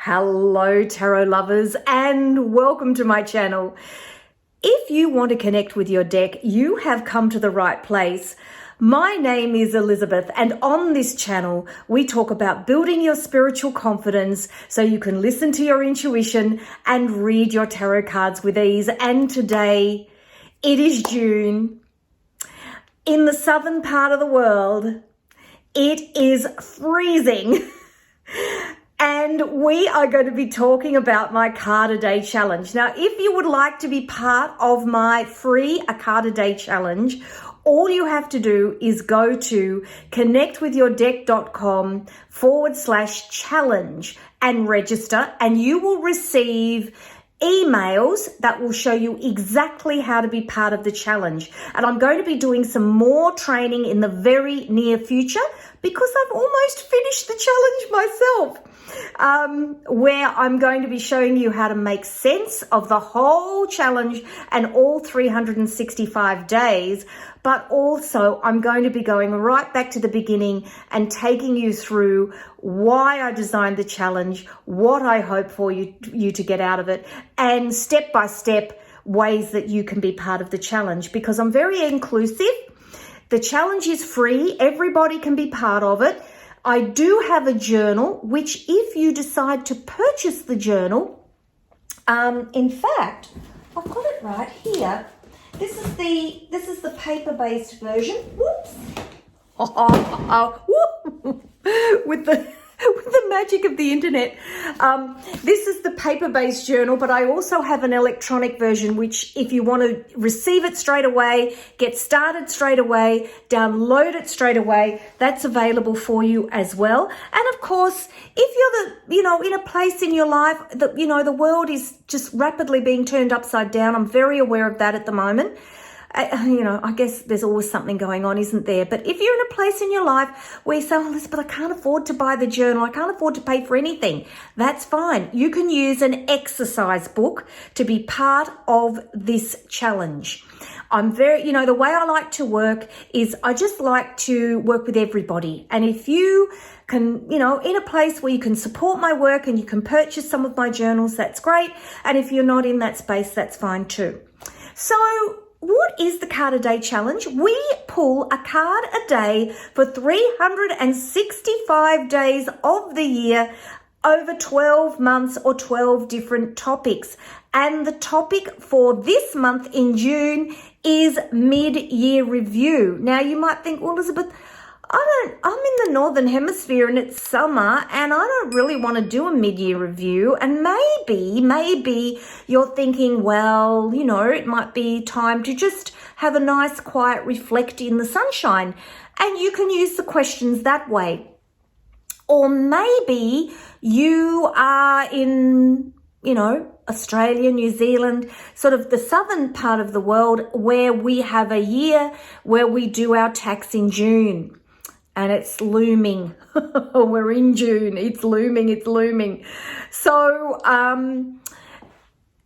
Hello tarot lovers and welcome to my channel. If you want to connect with your deck, you have come to the right place. My name is Elizabeth and on this channel we talk about building your spiritual confidence so you can listen to your intuition and read your tarot cards with ease. And today it is June. In the southern part of the world it is freezing. And we are going to be talking about my card a day challenge. Now, if you would like to be part of my free A Card a Day challenge, all you have to do is go to connectwithyourdeck.com/challenge and register, and you will receive emails that will show you exactly how to be part of the challenge. And I'm going to be doing some more training in the very near future because I've almost finished the challenge myself, where I'm going to be showing you how to make sense of the whole challenge and all 365 days. But also I'm going to be going right back to the beginning and taking you through why I designed the challenge, what I hope for you to get out of it, and step-by-step ways that you can be part of the challenge, because I'm very inclusive. The challenge is free. Everybody can be part of it. I do have a journal, which if you decide to purchase the journal, in fact, I've got it right here. This is the paper-based version. Whoops. With the magic of the internet. This is the paper-based journal, but I also have an electronic version, which if you want to receive it straight away, get started straight away, download it straight away, that's available for you as well. And of course, if you're in a place in your life that, the world is just rapidly being turned upside down, I'm very aware of that at the moment. I guess there's always something going on, isn't there? But if you're in a place in your life where you say, oh, Elizabeth, I can't afford to buy the journal, I can't afford to pay for anything, that's fine. You can use an exercise book to be part of this challenge. I'm very, the way I like to work is I just like to work with everybody. And if you can, in a place where you can support my work and you can purchase some of my journals, that's great. And if you're not in that space, that's fine too. So, what is the card a day challenge? We pull a card a day for 365 days of the year over 12 months or 12 different topics. And the topic for this month in June is mid-year review. Now you might think, well, Elizabeth, I'm in the Northern Hemisphere and it's summer and I don't really want to do a mid-year review. And maybe you're thinking, well, it might be time to just have a nice quiet reflect in the sunshine. And you can use the questions that way. Or maybe you are in, Australia, New Zealand, sort of the southern part of the world where we have a year where we do our tax in June. And it's looming. We're in June. It's looming. So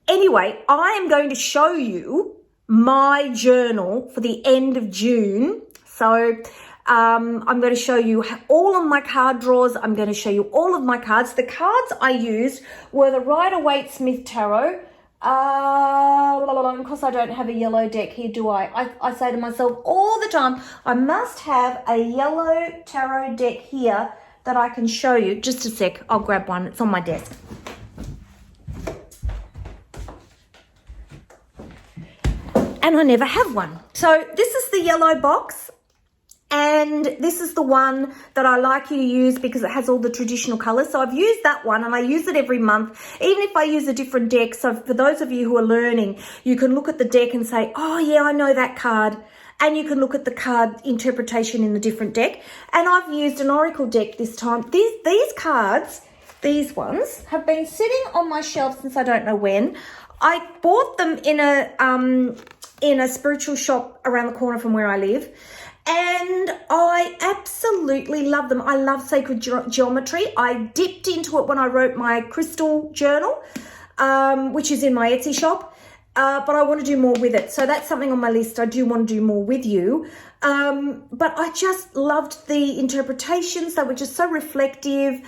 anyway, I am going to show you my journal for the end of June. So I'm going to show you all of my card draws. I'm going to show you all of my cards. The cards I used were the Waite Smith Tarot. Of course I don't have a yellow deck here, do I? I say to myself all the time, I must have a yellow tarot deck here that I can show you. Just a sec, I'll grab one. It's on my desk. And I never have one. So this is the yellow box. And this is the one that I like you to use because it has all the traditional colors. So I've used that one and I use it every month, even if I use a different deck. So for those of you who are learning, you can look at the deck and say, oh yeah, I know that card. And you can look at the card interpretation in the different deck. And I've used an oracle deck this time. These cards, these ones, have been sitting on my shelf since I don't know when. I bought them in a spiritual shop around the corner from where I live. And I absolutely love them. I love sacred geometry. I dipped into it when I wrote my crystal journal, which is in my Etsy shop. But I want to do more with it. So that's something on my list. I do want to do more with you. But I just loved the interpretations. They were just so reflective.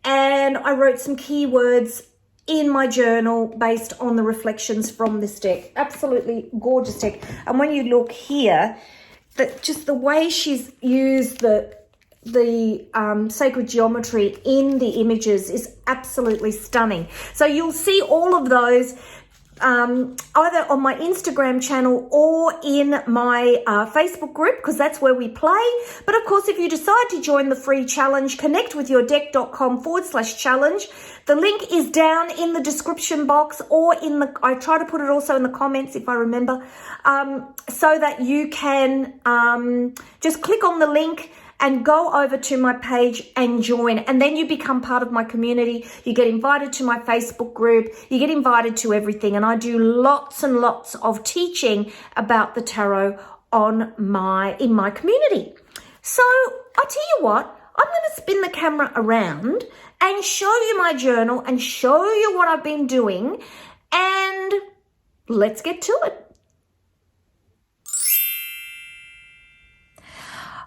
and I wrote some keywords in my journal based on the reflections from this deck. Absolutely gorgeous deck. And when you look here, that just the way she's used the sacred geometry in the images is absolutely stunning. So you'll see all of those either on my Instagram channel or in my Facebook group, because that's where we play. But of course, if you decide to join the free challenge, connectwithyourdeck.com/challenge. The link is down in the description box, or I try to put it also in the comments if I remember, so that you can just click on the link and go over to my page and join, and then you become part of my community. You get invited to my Facebook group, you get invited to everything, and I do lots and lots of teaching about the tarot in my community. So I tell you what, I'm going to spin the camera around and show you my journal and show you what I've been doing, and let's get to it.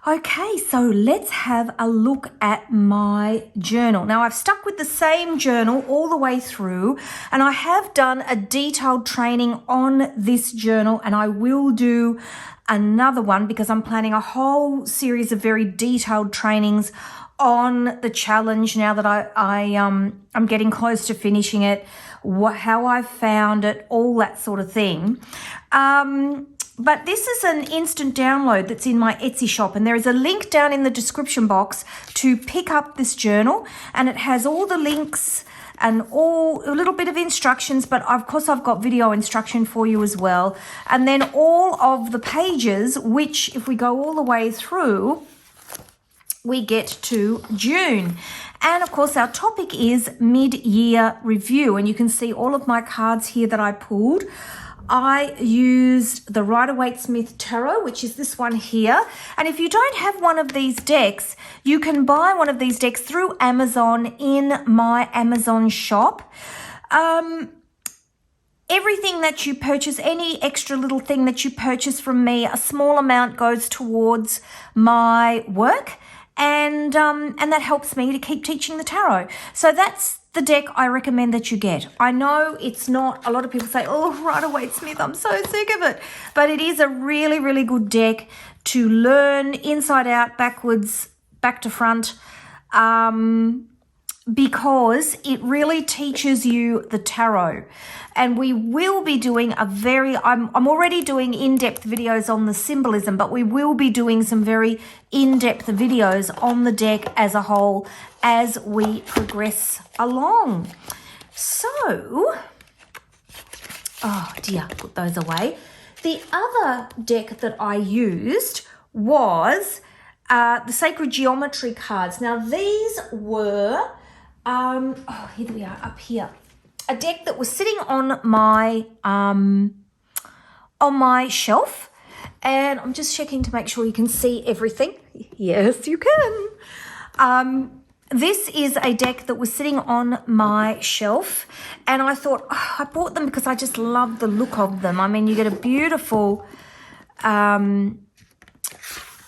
Okay, so let's have a look at my journal. Now, I've stuck with the same journal all the way through, and I have done a detailed training on this journal, and I will do another one because I'm planning a whole series of very detailed trainings on the challenge now that I'm getting close to finishing it, how I found it, all that sort of thing. But this is an instant download that's in my Etsy shop, and there is a link down in the description box to pick up this journal, and it has all the links and a little bit of instructions, but of course I've got video instruction for you as well. And then all of the pages, which if we go all the way through, we get to June. And of course our topic is mid-year review, and you can see all of my cards here that I pulled. I used the Rider-Waite-Smith Tarot, which is this one here. And if you don't have one of these decks, you can buy one of these decks through Amazon in my Amazon shop. Everything that you purchase, any extra little thing that you purchase from me, a small amount goes towards my work. And that helps me to keep teaching the tarot. So that's the deck I recommend that you get. I know it's not, a lot of people say, oh, Rider-Waite-Smith, I'm so sick of it. But it is a really, really good deck to learn inside out, backwards, back to front, because it really teaches you the tarot. And we will be doing I'm already doing in-depth videos on the symbolism, but we will be doing some very in-depth videos on the deck as a whole as we progress along. So, oh dear, put those away. The other deck that I used was the Sacred Geometry cards. Now these were, here we are up here. A deck that was sitting on my shelf, and I'm just checking to make sure you can see everything. Yes, you can. This is a deck that was sitting on my shelf, and I thought, I bought them because I just love the look of them. I mean, you get a beautiful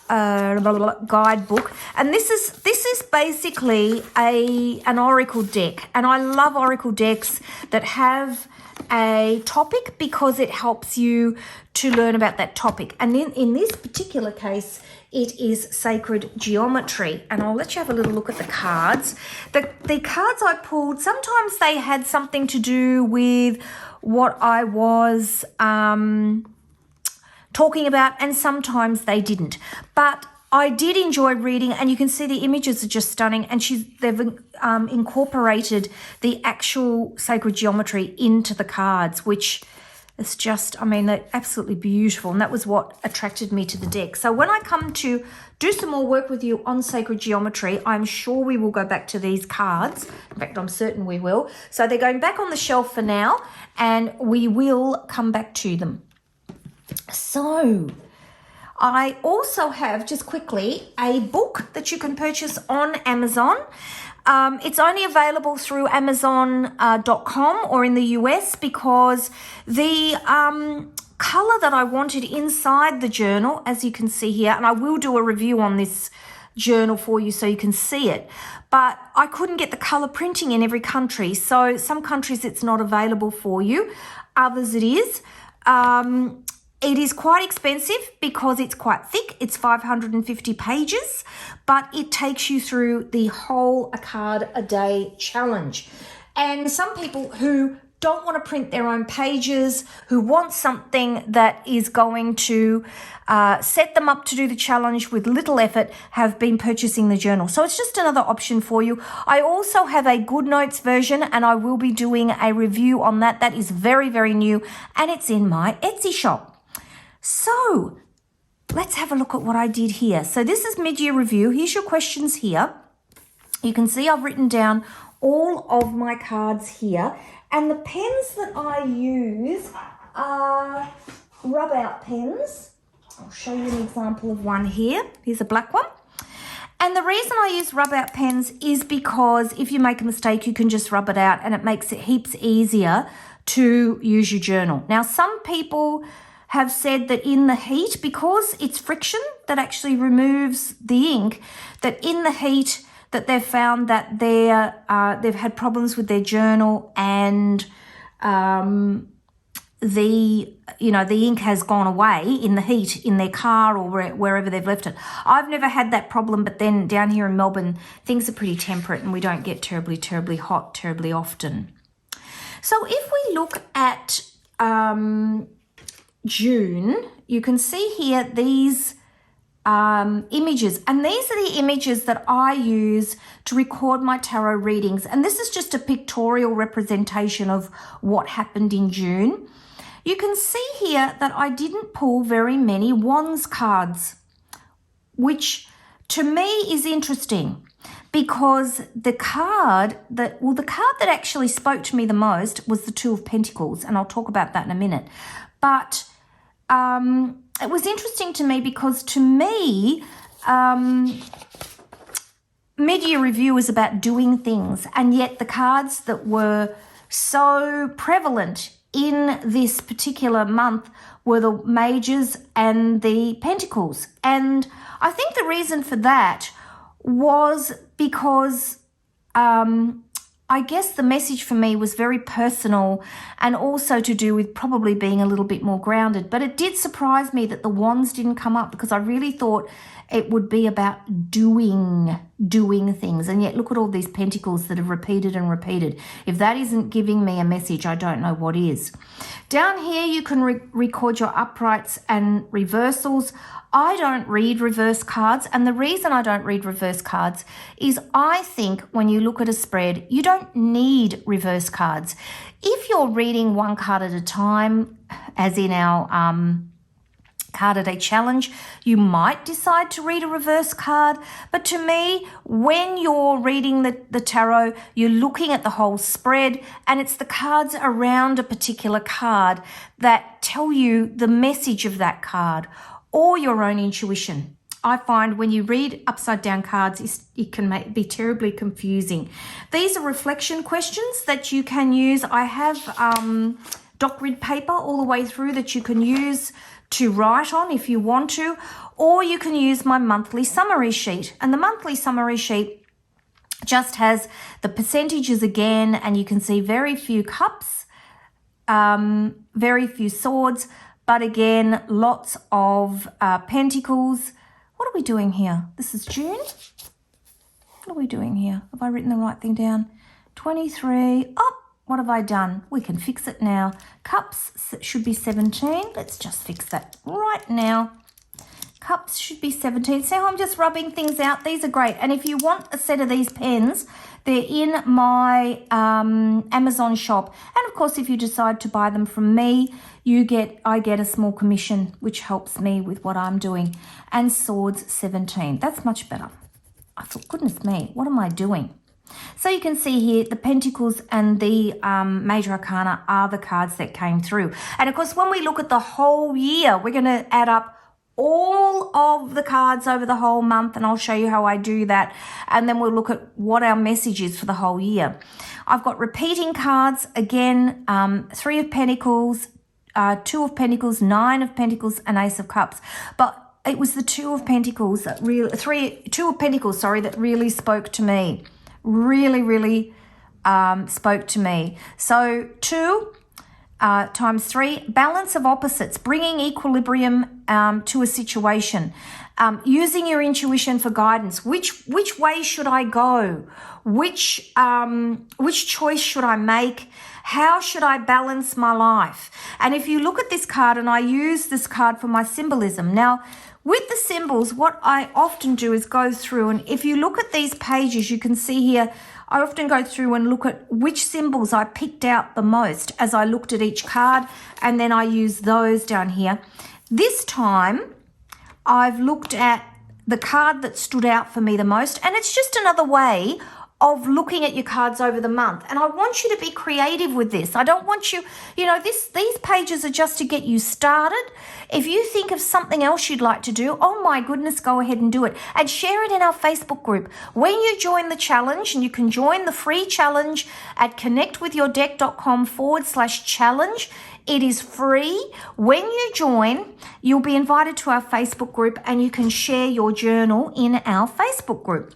guidebook, and this is basically an oracle deck, and I love oracle decks that have a topic because it helps you to learn about that topic. And then in this particular case, it is sacred geometry, and I'll let you have a little look at the cards. The cards I pulled, sometimes they had something to do with what I was talking about, and sometimes they didn't. But I did enjoy reading, and you can see the images are just stunning, and they've incorporated the actual sacred geometry into the cards, which is just, I mean, they're absolutely beautiful, and that was what attracted me to the deck. So when I come to do some more work with you on sacred geometry, I'm sure we will go back to these cards. In fact, I'm certain we will. So they're going back on the shelf for now, and we will come back to them. So I also have, just quickly, a book that you can purchase on Amazon. It's only available through Amazon.com or in the US, because the color that I wanted inside the journal, as you can see here, and I will do a review on this journal for you so you can see it. But I couldn't get the color printing in every country. So some countries it's not available for you, others it is. It is quite expensive because it's quite thick. It's 550 pages, but it takes you through the whole A Card a Day challenge. And some people who don't want to print their own pages, who want something that is going to set them up to do the challenge with little effort, have been purchasing the journal. So it's just another option for you. I also have a Goodnotes version, and I will be doing a review on that. That is very, very new, and it's in my Etsy shop. So let's have a look at what I did here. So this is mid-year review. Here's your questions here. You can see I've written down all of my cards here. And the pens that I use are rub-out pens. I'll show you an example of one here. Here's a black one. And the reason I use rub-out pens is because if you make a mistake, you can just rub it out and it makes it heaps easier to use your journal. Now, some people have said that in the heat, because it's friction that actually removes the ink, that in the heat that they've found that they've had problems with their journal and the ink has gone away in the heat in their car or wherever they've left it. I've never had that problem, but then down here in Melbourne, things are pretty temperate and we don't get terribly, terribly hot terribly often. So if we look at June, you can see here these images, and these are the images that I use to record my tarot readings, and this is just a pictorial representation of what happened in June. You can see here that I didn't pull very many Wands cards, which to me is interesting because the card that actually spoke to me the most was the Two of Pentacles, and I'll talk about that in a minute. But it was interesting to me because to me, mid-year review is about doing things, and yet the cards that were so prevalent in this particular month were the Majors and the Pentacles. And I think the reason for that was because I guess the message for me was very personal and also to do with probably being a little bit more grounded. But it did surprise me that the Wands didn't come up because I really thought it would be about doing things. And yet look at all these Pentacles that have repeated and repeated. If that isn't giving me a message, I don't know what is. Down here, you can record your uprights and reversals. I don't read reverse cards, and the reason I don't read reverse cards is I think when you look at a spread, you don't need reverse cards. If you're reading one card at a time, as in our Card a Day challenge, you might decide to read a reverse card, but to me, when you're reading the tarot, you're looking at the whole spread, and it's the cards around a particular card that tell you the message of that card or your own intuition. I find when you read upside down cards, it can be terribly confusing. These are reflection questions that you can use. I have doc grid paper all the way through that you can use to write on if you want to, or you can use my monthly summary sheet. And the monthly summary sheet just has the percentages again, and you can see very few cups, very few swords, but again, lots of pentacles. What are we doing here? This is June. What are we doing here? Have I written the right thing down? 23. Oh, what have I done? We can fix it now. Cups should be 17. Let's just fix that right now. Cups should be 17. See how I'm just rubbing things out? These are great. And if you want a set of these pens, they're in my Amazon shop. And of course, if you decide to buy them from me, I get a small commission, which helps me with what I'm doing. And swords 17. That's much better. I thought, goodness me, what am I doing? So you can see here the Pentacles and the Major Arcana are the cards that came through. And of course, when we look at the whole year, we're going to add up all of the cards over the whole month, and I'll show you how I do that. And then we'll look at what our message is for the whole year. I've got repeating cards, again, 3 of Pentacles, 2 of Pentacles, 9 of Pentacles, and Ace of Cups. But it was the Two of Pentacles that that really spoke to me. Really spoke to me. So 2 times 3, balance of opposites, bringing equilibrium to a situation, using your intuition for guidance. Which way should I go? Which choice should I make? How should I balance my life? And if you look at this card, and I use this card for my symbolism. Now, with the symbols, what I often do is go through, and if you look at these pages, you can see here, I often go through and look at which symbols I picked out the most as I looked at each card, and then I use those down here. This time, I've looked at the card that stood out for me the most, and it's just another way of looking at your cards over the month. And I want you to be creative with this. I don't want you, these pages are just to get you started. If you think of something else you'd like to do, oh my goodness, go ahead and do it. And share it in our Facebook group. When you join the challenge, and you can join the free challenge at connectwithyourdeck.com/challenge. It is free. When you join, you'll be invited to our Facebook group, and you can share your journal in our Facebook group.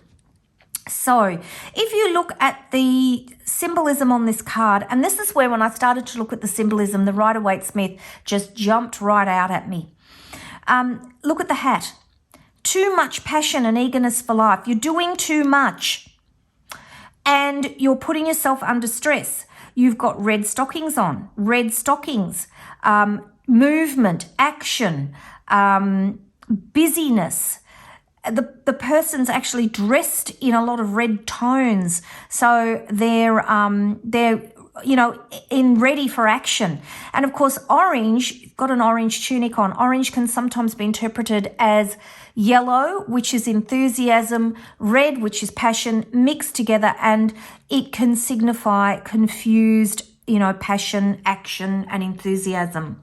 So if you look at the symbolism on this card, and this is where when I started to look at the symbolism, the Rider-Waite-Smith just jumped right out at me. Look at the hat. Too much passion and eagerness for life. You're doing too much and you're putting yourself under stress. You've got red stockings on, movement, action, busyness. The person's actually dressed in a lot of red tones, so they're in ready for action. And of course, orange, got an orange tunic on. Orange can sometimes be interpreted as yellow, which is enthusiasm, red, which is passion, mixed together, and it can signify confused, passion, action, and enthusiasm.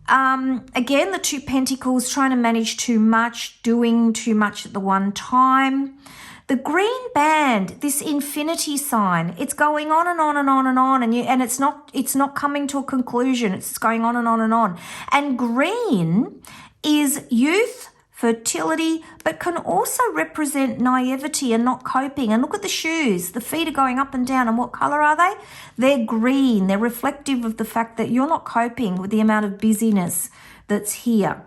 Again, the Two Pentacles, trying to manage too much, doing too much at the one time. The green band, this infinity sign, it's going on and on and on and on, and it's not coming to a conclusion. It's going on and on and on. And green is youth, fertility, but can also represent naivety and not coping. And look at the shoes. The feet are going up and down. And what color are they? They're green. They're reflective of the fact that you're not coping with the amount of busyness that's here.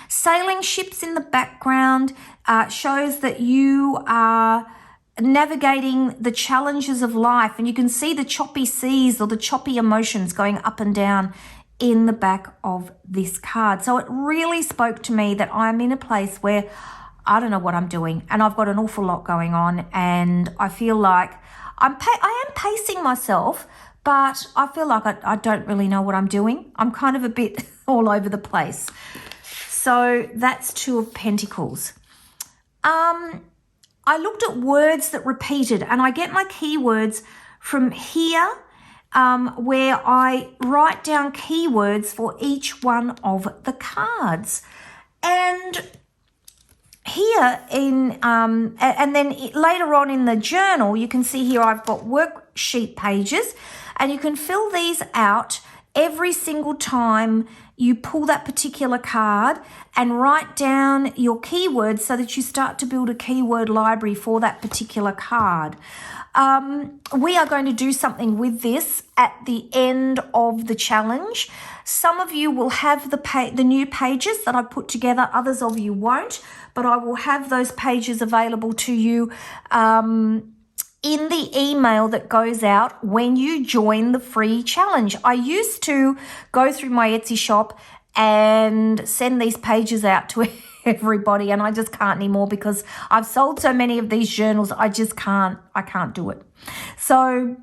Sailing ships in the background shows that you are navigating the challenges of life. And you can see the choppy seas or the choppy emotions going up and down in the back of this card. So it really spoke to me that I'm in a place where I don't know what I'm doing, and I've got an awful lot going on, and I feel like I am pacing myself, but I feel like I don't really know what I'm doing. I'm kind of a bit all over the place. So that's Two of Pentacles. I looked at words that repeated, and I get my keywords from here, where I write down keywords for each one of the cards. And here and then later on in the journal, you can see here I've got worksheet pages, and you can fill these out every single time you pull that particular card and write down your keywords so that you start to build a keyword library for that particular card. We are going to do something with this at the end of the challenge. Some of you will have the new pages that I put together. Others of you won't, but I will have those pages available to you in the email that goes out when you join the free challenge. I used to go through my Etsy shop and send these pages out to everybody, and I just can't anymore because I've sold so many of these journals. I can't do it. So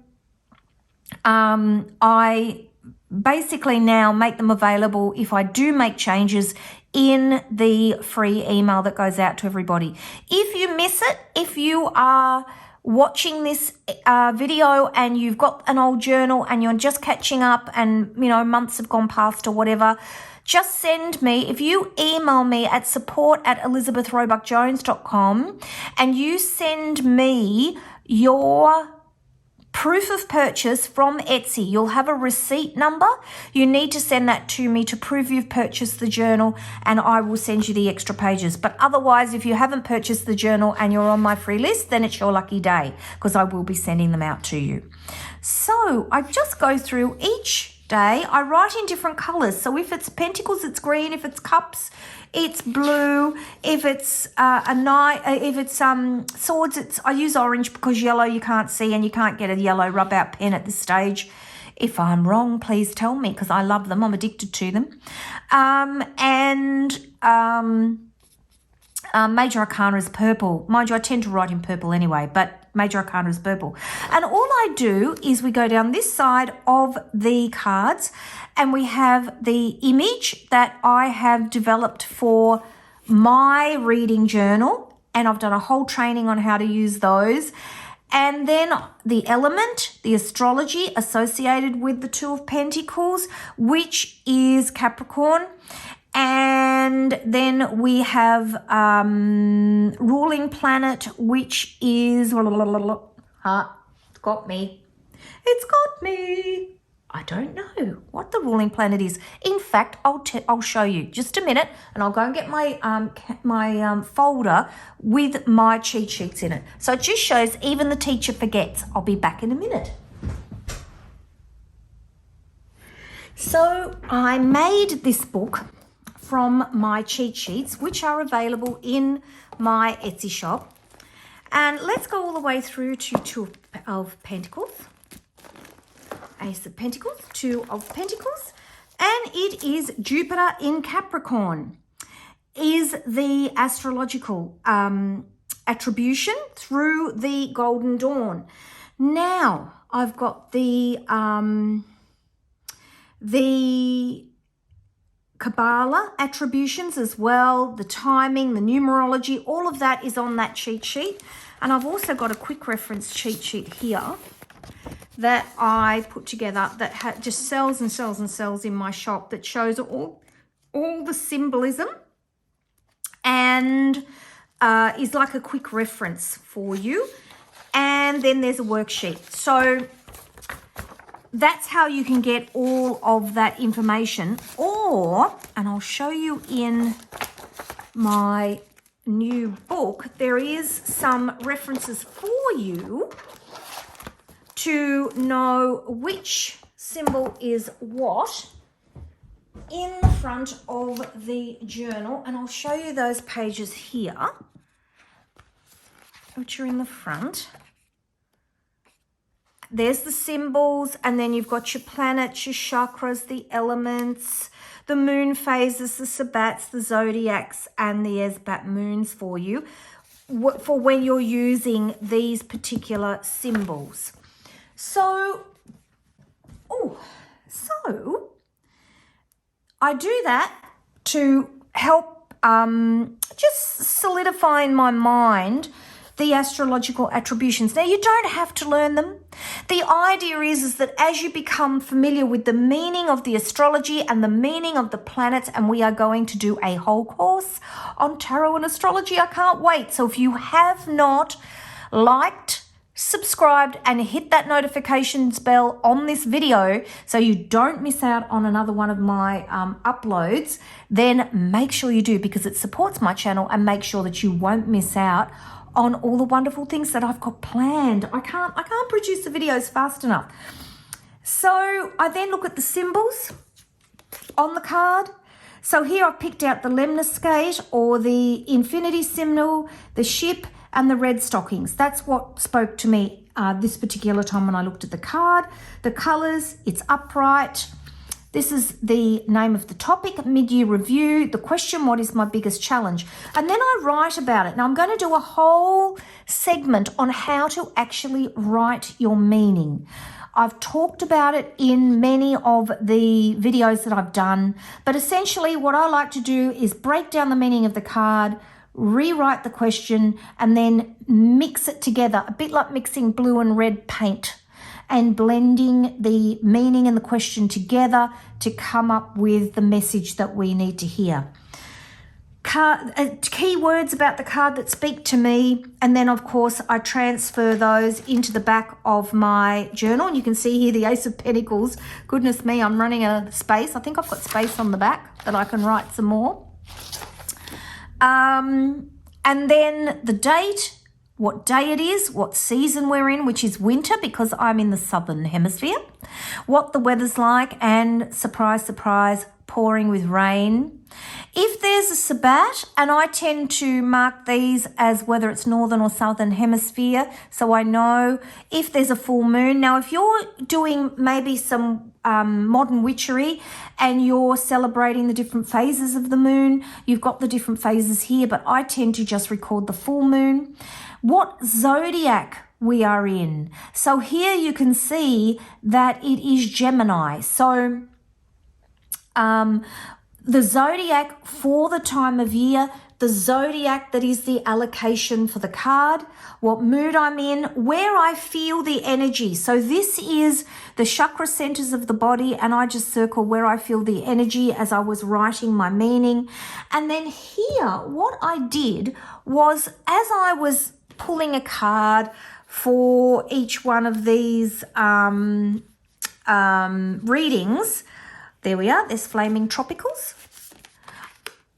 I basically now make them available if I do make changes in the free email that goes out to everybody. If you miss it, if you are watching this video and you've got an old journal and you're just catching up and months have gone past or whatever, just send me, if you email me at support@elizabethroebuckjones.com and you send me your proof of purchase from Etsy. You'll have a receipt number. You need to send that to me to prove you've purchased the journal, and I will send you the extra pages. But otherwise, if you haven't purchased the journal and you're on my free list, then it's your lucky day, because I will be sending them out to you. So I just go through each day. I write in different colors. So if it's pentacles, it's green. If it's cups, it's blue. If it's swords, I use orange, because yellow you can't see, and you can't get a yellow rub out pen at this stage. If I'm wrong, please tell me, because I love them. I'm addicted to them. Major Arcana is purple. Mind you, I tend to write in purple anyway, but Major Arcana is purple. And all I do is we go down this side of the cards, and we have the image that I have developed for my reading journal, and I've done a whole training on how to use those. And then the element, the astrology associated with the Two of Pentacles, which is Capricorn. And then we have ruling planet, which is Hart. It's got me. It's got me. I don't know what the ruling planet is. In fact, I'll show you. Just a minute, and I'll go and get my folder with my cheat sheets in it. So it just shows even the teacher forgets. I'll be back in a minute. So I made this book from my cheat sheets, which are available in my Etsy shop. And let's go all the way through to Two of Pentacles. Ace of Pentacles, Two of Pentacles, and it is Jupiter in Capricorn, is the astrological attribution through the Golden Dawn. Now, I've got the Kabbalah attributions as well, the timing, the numerology, all of that is on that cheat sheet. And I've also got a quick reference cheat sheet here that I put together that just sells and sells and sells in my shop, that shows all the symbolism and is like a quick reference for you. And then there's a worksheet. So that's how you can get all of that information. And I'll show you in my new book, there is some references for you to know which symbol is what in the front of the journal. And I'll show you those pages here, which are in the front. There's the symbols, and then you've got your planets, your chakras, the elements, the moon phases, the sabbats, the zodiacs, and the Esbat moons for you, for when you're using these particular symbols. So I do that to help just solidify in my mind the astrological attributions. Now, you don't have to learn them. The idea is that as you become familiar with the meaning of the astrology and the meaning of the planets, and we are going to do a whole course on tarot and astrology, I can't wait. So if you have not liked, subscribed, and hit that notifications bell on this video so you don't miss out on another one of my uploads, then make sure you do, because it supports my channel, and make sure that you won't miss out on all the wonderful things that I've got planned. I can't produce the videos fast enough. So I then look at the symbols on the card. So here I've picked out the lemniscate, or the infinity symbol, the ship, and the red stockings. That's what spoke to me this particular time when I looked at the card. The colors, it's upright. This is the name of the topic, mid-year review. The question, what is my biggest challenge? And then I write about it. Now, I'm going to do a whole segment on how to actually write your meaning. I've talked about it in many of the videos that I've done, but essentially what I like to do is break down the meaning of the card, rewrite the question, and then mix it together, a bit like mixing blue and red paint, and blending the meaning and the question together to come up with the message that we need to hear. keywords about the card that speak to me, and then of course I transfer those into the back of my journal. You can see here the Ace of Pentacles. Goodness me, I'm running out of space. I think I've got space on the back that I can write some more. And then the date, what day it is, what season we're in, which is winter because I'm in the southern hemisphere, what the weather's like, and surprise, surprise, pouring with rain. If there's a Sabbat, and I tend to mark these as whether it's northern or southern hemisphere, so I know if there's a full moon. Now, if you're doing maybe some modern witchery and you're celebrating the different phases of the moon, you've got the different phases here, but I tend to just record the full moon. What zodiac we are in. So here you can see that it is Gemini. So the zodiac for the time of year, the zodiac that is the allocation for the card, what mood I'm in, where I feel the energy. So this is the chakra centers of the body, and I just circle where I feel the energy as I was writing my meaning. And then here, what I did was, as I was pulling a card for each one of these readings, there we are, there's Flaming Tropicals.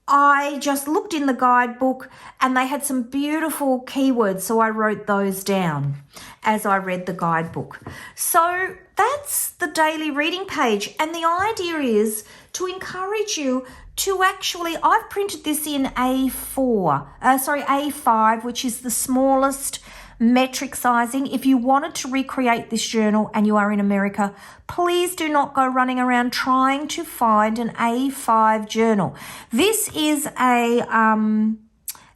I just looked in the guidebook and they had some beautiful keywords, so I wrote those down as I read the guidebook. So that's the daily reading page, and the idea is to encourage you to actually, I've printed this in A5, which is the smallest metric sizing. If you wanted to recreate this journal and you are in America, please do not go running around trying to find an A5 journal. This is a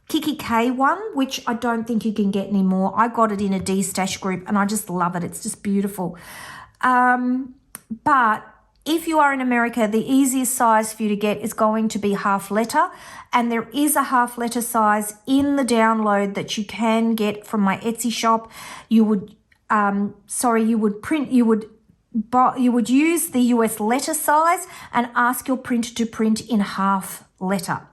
Kiki K one, which I don't think you can get anymore. I got it in a D-Stash group and I just love it. It's just beautiful. But if you are in America, the easiest size for you to get is going to be half letter, and there is a half letter size in the download that you can get from my Etsy shop. You would use the US letter size and ask your printer to print in half letter.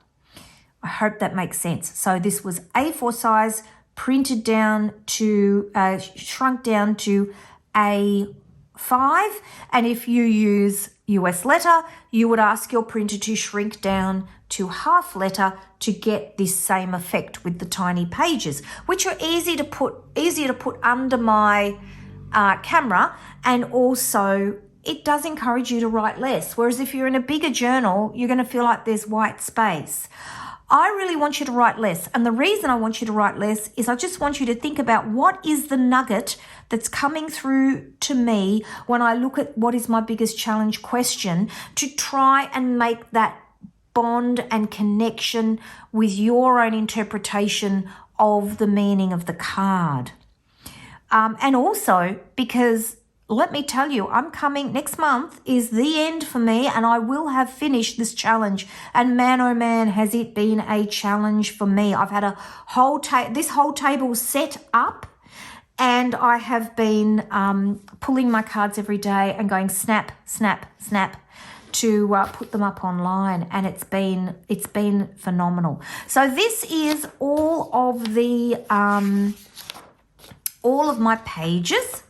I hope that makes sense. So this was A4 size, printed down to, shrunk down to A5, and if you use US letter, you would ask your printer to shrink down to half letter to get this same effect with the tiny pages, which are easier to put under my camera, and also it does encourage you to write less. Whereas if you're in a bigger journal, you're going to feel like there's white space. I really want you to write less. And the reason I want you to write less is I just want you to think about what is the nugget that's coming through to me when I look at what is my biggest challenge question, to try and make that bond and connection with your own interpretation of the meaning of the card. And also because, let me tell you, I'm coming, next month is the end for me, and I will have finished this challenge. And man, oh man, has it been a challenge for me. I've had this whole table set up, and I have been pulling my cards every day and going snap, snap, snap to put them up online, and it's been phenomenal. So this is all of my pages.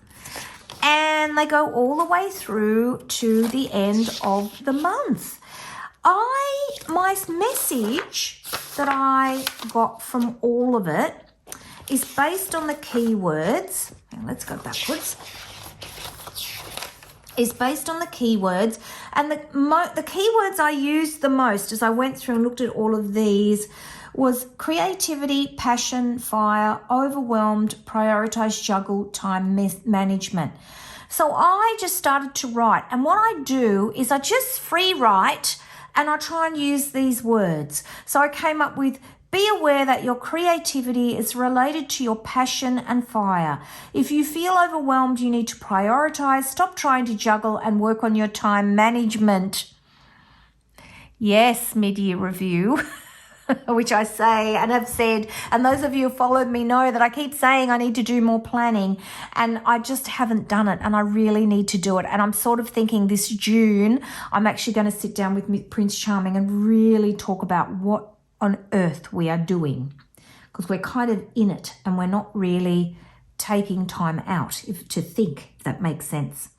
And they go all the way through to the end of the month. My message that I got from all of it is based on the keywords. Let's go backwards. Is based on the keywords, and the keywords I used the most as I went through and looked at all of these was creativity, passion, fire, overwhelmed, prioritize, juggle, time management. So I just started to write, and what I do is I just free write and I try and use these words. So I came up with, be aware that your creativity is related to your passion and fire. If you feel overwhelmed, you need to prioritize, stop trying to juggle, and work on your time management. Yes, mid-year review. Which I say and have said, and those of you who followed me know that I keep saying I need to do more planning, and I just haven't done it, and I really need to do it. And I'm sort of thinking this June, I'm actually going to sit down with Prince Charming and really talk about what on earth we are doing, because we're kind of in it and we're not really taking time out to think, if that makes sense.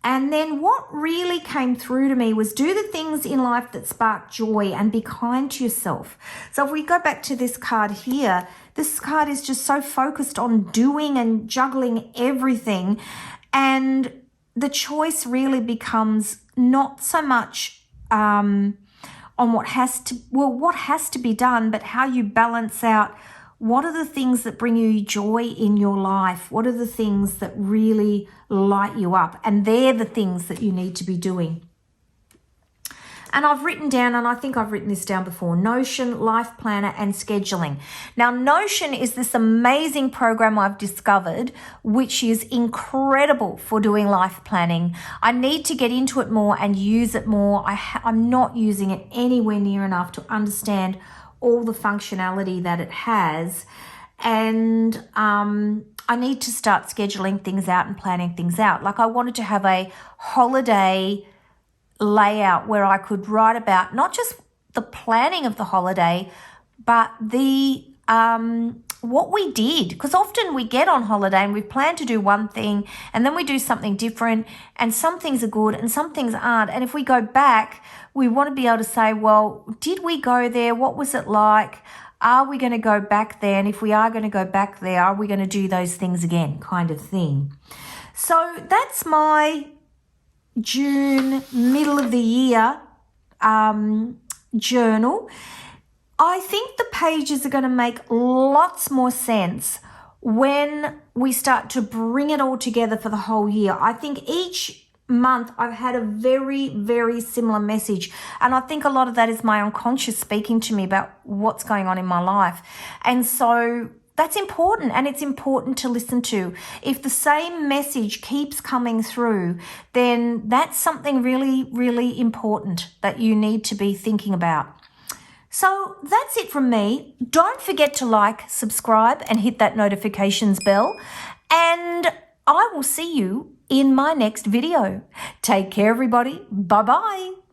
And then what really came through to me was do the things in life that spark joy and be kind to yourself. So if we go back to this card here, this card is just so focused on doing and juggling everything. And the choice really becomes not so much on what has to be done, but how you balance out what are the things that bring you joy in your life? What are the things that really light you up? And they're the things that you need to be doing. And I've written down, and I think I've written this down before, Notion, Life Planner, and Scheduling. Now, Notion is this amazing program I've discovered, which is incredible for doing life planning. I need to get into it more and use it more. I'm not using it anywhere near enough to understand all the functionality that it has. And I need to start scheduling things out and planning things out. Like I wanted to have a holiday layout where I could write about not just the planning of the holiday, but the what we did. Because often we get on holiday and we plan to do one thing and then we do something different, and some things are good and some things aren't. And if we go back, we want to be able to say, well, did we go there? What was it like? Are we going to go back there? And if we are going to go back there, are we going to do those things again, kind of thing. So that's my June, middle of the year journal. I think the pages are going to make lots more sense when we start to bring it all together for the whole year. I think each month I've had a very, very similar message, and I think a lot of that is my unconscious speaking to me about what's going on in my life. And so that's important, and it's important to listen to. If the same message keeps coming through, then that's something really, really important that you need to be thinking about. So that's it from me. Don't forget to like, subscribe, and hit that notifications bell. And I will see you in my next video. Take care, everybody. Bye-bye.